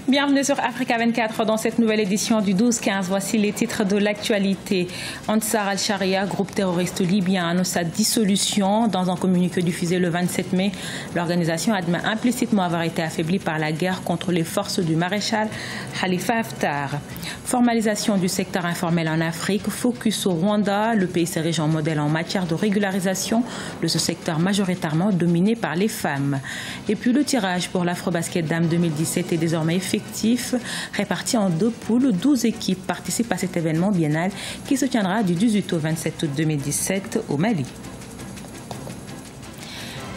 Bienvenue sur Africa 24 dans cette nouvelle édition du 12-15. Voici les titres de l'actualité. Ansar al-Sharia, groupe terroriste libyen, annonce sa dissolution. Dans un communiqué diffusé le 27 mai, l'organisation admet implicitement avoir été affaiblie par la guerre contre les forces du maréchal Khalifa Haftar. Formalisation du secteur informel en Afrique, focus au Rwanda. Le pays s'érige en modèle en matière de régularisation de ce secteur majoritairement dominé par les femmes. Et puis le tirage pour l'Afrobasket Dame 2017 est désormais effectif, réparti en 2 poules. 12 équipes participent à cet événement biennal qui se tiendra du 18 au 27 août 2017 au Mali.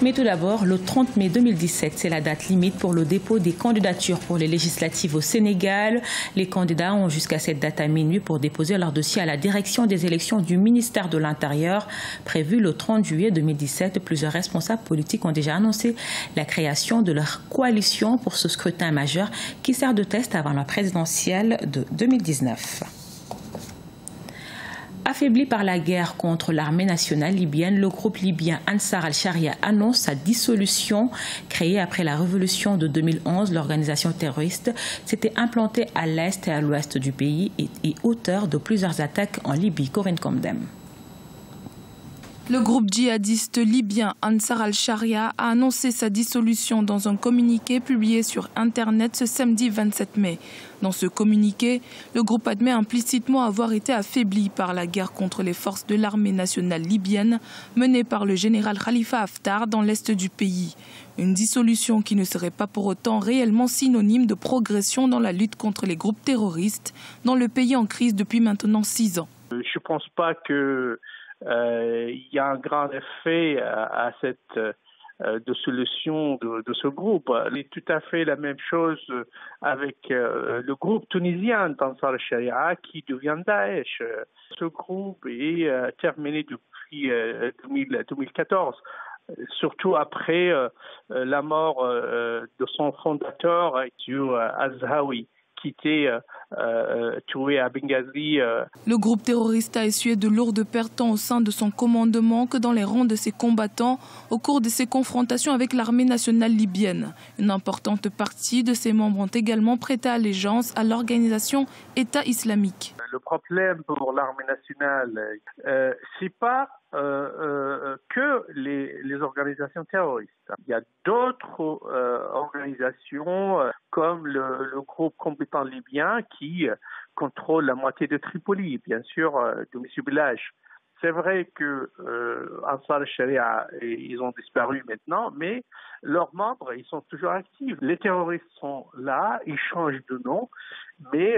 Mais tout d'abord, le 30 mai 2017, c'est la date limite pour le dépôt des candidatures pour les législatives au Sénégal. Les candidats ont jusqu'à cette date à minuit pour déposer leur dossier à la direction des élections du ministère de l'Intérieur. Prévu le 30 juillet 2017, plusieurs responsables politiques ont déjà annoncé la création de leur coalition pour ce scrutin majeur qui sert de test avant la présidentielle de 2019. Affaibli par la guerre contre l'armée nationale libyenne, le groupe libyen Ansar al-Sharia annonce sa dissolution. Créée après la révolution de 2011, l'organisation terroriste s'était implantée à l'est et à l'ouest du pays et auteur de plusieurs attaques en Libye. Corinne Comdem. Le groupe djihadiste libyen Ansar al-Sharia a annoncé sa dissolution dans un communiqué publié sur Internet ce samedi 27 mai. Dans ce communiqué, le groupe admet implicitement avoir été affaibli par la guerre contre les forces de l'armée nationale libyenne menée par le général Khalifa Haftar dans l'est du pays. Une dissolution qui ne serait pas pour autant réellement synonyme de progression dans la lutte contre les groupes terroristes dans le pays en crise depuis maintenant 6 ans. Je ne pense pas que il y a un grand effet à cette dissolution de ce groupe. Il est tout à fait la même chose avec le groupe tunisien d'Ansar al-Sharia qui devient Daesh. Ce groupe est terminé depuis 2014. Surtout après la mort de son fondateur, Azhawi, qui était tué à Benghazi. Le groupe terroriste a essuyé de lourdes pertes tant au sein de son commandement que dans les rangs de ses combattants au cours de ses confrontations avec l'armée nationale libyenne. Une importante partie de ses membres ont également prêté allégeance à l'organisation État islamique. Le problème pour l'armée nationale, c'est pas que les organisations terroristes. Il y a d'autres organisations comme le groupe compétent libyen qui contrôle la moitié de Tripoli, bien sûr, de M. Belage. C'est vrai que Ansar al-Sharia, ils ont disparu maintenant, mais leurs membres, ils sont toujours actifs. Les terroristes sont là, ils changent de nom, mais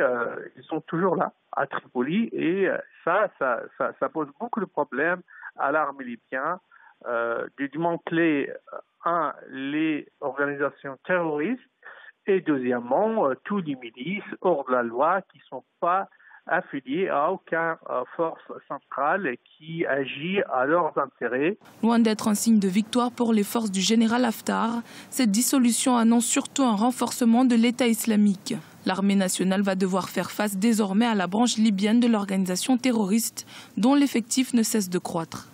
ils sont toujours là, à Tripoli, et ça pose beaucoup de problèmes à l'armée libyenne de démanteler, les organisations terroristes, et deuxièmement, tous les milices hors de la loi qui ne sont pas affiliés à aucune force centrale qui agit à leurs intérêts. Loin d'être un signe de victoire pour les forces du général Haftar, cette dissolution annonce surtout un renforcement de l'État islamique. L'armée nationale va devoir faire face désormais à la branche libyenne de l'organisation terroriste, dont l'effectif ne cesse de croître.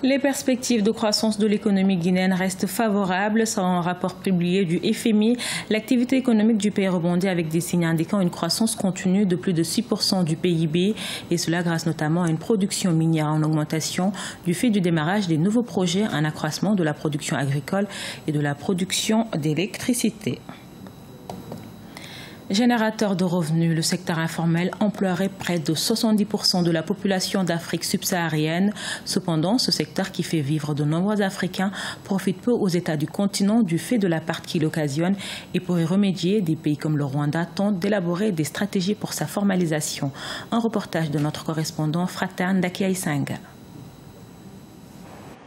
Les perspectives de croissance de l'économie guinéenne restent favorables. Selon un rapport publié du FMI, l'activité économique du pays rebondit avec des signes indiquant une croissance continue de plus de 6% du PIB, et cela grâce notamment à une production minière en augmentation du fait du démarrage des nouveaux projets, un accroissement de la production agricole et de la production d'électricité. Générateur de revenus, le secteur informel emploierait près de 70% de la population d'Afrique subsaharienne. Cependant, ce secteur qui fait vivre de nombreux Africains profite peu aux États du continent du fait de la part qu'il occasionne, et pour y remédier, des pays comme le Rwanda tentent d'élaborer des stratégies pour sa formalisation. Un reportage de notre correspondant Fratan Dakiaïsanga.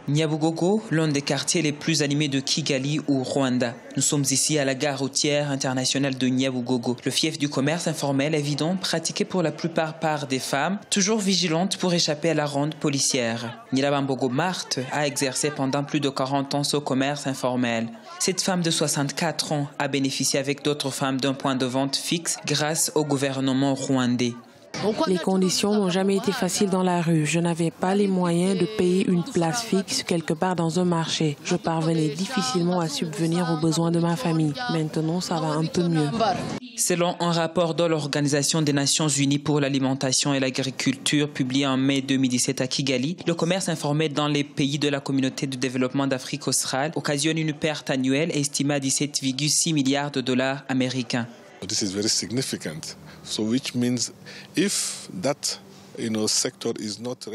Nyabugogo, l'un des quartiers les plus animés de Kigali au Rwanda. Nous sommes ici à la gare routière internationale de Nyabugogo. Le fief du commerce informel évident, pratiqué pour la plupart par des femmes, toujours vigilantes pour échapper à la ronde policière. Nyirabambogo Marthe a exercé pendant plus de 40 ans ce commerce informel. Cette femme de 64 ans a bénéficié avec d'autres femmes d'un point de vente fixe grâce au gouvernement rwandais. Les conditions n'ont jamais été faciles dans la rue. Je n'avais pas les moyens de payer une place fixe quelque part dans un marché. Je parvenais difficilement à subvenir aux besoins de ma famille. Maintenant, ça va un peu mieux. Selon un rapport de l'Organisation des Nations Unies pour l'alimentation et l'agriculture publié en mai 2017 à Kigali, le commerce informel dans les pays de la communauté de développement d'Afrique australe occasionne une perte annuelle estimée à 17,6 milliards de dollars américains. This is very significant. So which means if that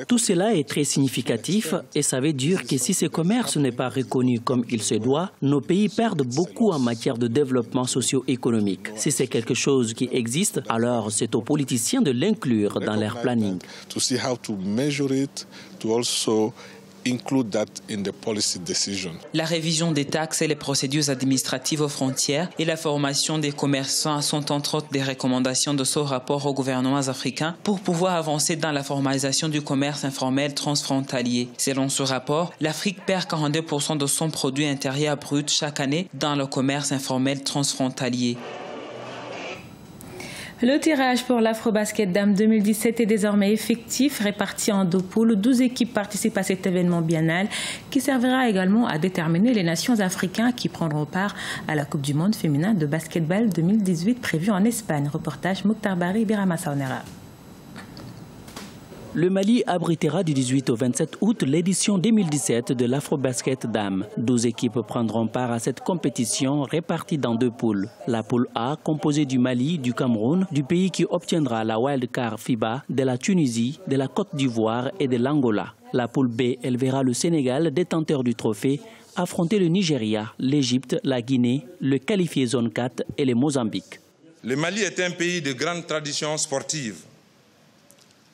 Tout cela est très significatif et ça veut dire que si ce commerce n'est pas reconnu comme il se doit, nos pays perdent beaucoup en matière de développement socio-économique. Si c'est quelque chose qui existe, alors c'est aux politiciens de l'inclure dans leur planning. La révision des taxes et les procédures administratives aux frontières et la formation des commerçants sont entre autres des recommandations de ce rapport aux gouvernements africains pour pouvoir avancer dans la formalisation du commerce informel transfrontalier. Selon ce rapport, l'Afrique perd 42% de son produit intérieur brut chaque année dans le commerce informel transfrontalier. Le tirage pour l'Afrobasket Dames 2017 est désormais effectif, réparti en 2 poules. 12 équipes participent à cet événement biennal qui servira également à déterminer les nations africaines qui prendront part à la Coupe du monde féminin de basketball 2018 prévue en Espagne. Reportage Mokhtar Bari, Birama Saonera. Le Mali abritera du 18 au 27 août l'édition 2017 de l'Afrobasket Dames. 12 équipes prendront part à cette compétition répartie dans 2 poules. La poule A, composée du Mali, du Cameroun, du pays qui obtiendra la wildcard FIBA, de la Tunisie, de la Côte d'Ivoire et de l'Angola. La poule B, elle verra le Sénégal, détenteur du trophée, affronter le Nigeria, l'Égypte, la Guinée, le qualifié zone 4 et le Mozambique. Le Mali est un pays de grande tradition sportive,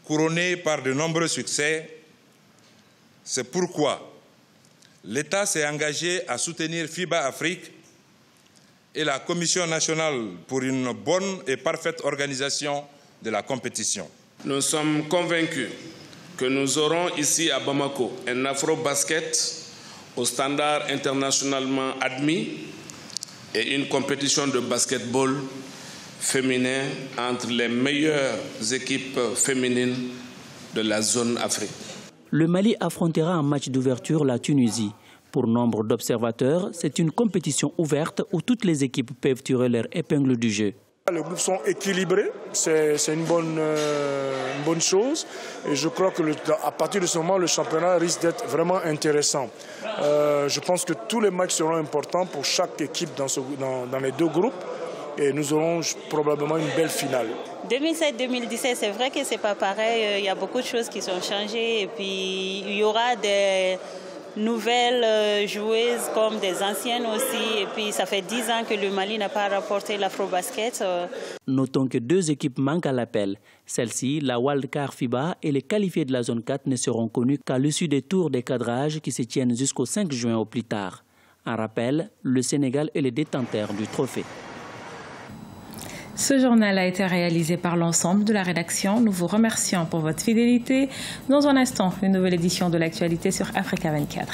couronné par de nombreux succès. C'est pourquoi l'État s'est engagé à soutenir FIBA Afrique et la Commission nationale pour une bonne et parfaite organisation de la compétition. Nous sommes convaincus que nous aurons ici à Bamako un afro-basket au standard internationalement admis et une compétition de basketball féminin entre les meilleures équipes féminines de la zone Afrique. Le Mali affrontera un match d'ouverture la Tunisie. Pour nombre d'observateurs, c'est une compétition ouverte où toutes les équipes peuvent tirer leur épingle du jeu. Les groupes sont équilibrés, c'est une bonne chose et je crois qu'à partir de ce moment, le championnat risque d'être vraiment intéressant. Je pense que tous les matchs seront importants pour chaque équipe dans les 2 groupes. Et nous aurons probablement une belle finale. 2007-2017, c'est vrai que c'est pas pareil. Il y a beaucoup de choses qui sont changées. Et puis, il y aura des nouvelles joueuses comme des anciennes aussi. Et puis, ça fait 10 ans que le Mali n'a pas remporté l'Afrobasket. Notons que 2 équipes manquent à l'appel. Celles-ci, la wildcard FIBA et les qualifiés de la zone 4 ne seront connus qu'à l'issue des tours des cadrages qui se tiennent jusqu'au 5 juin au plus tard. En rappel, le Sénégal est le détenteur du trophée. Ce journal a été réalisé par l'ensemble de la rédaction. Nous vous remercions pour votre fidélité. Dans un instant, une nouvelle édition de l'actualité sur Africa 24.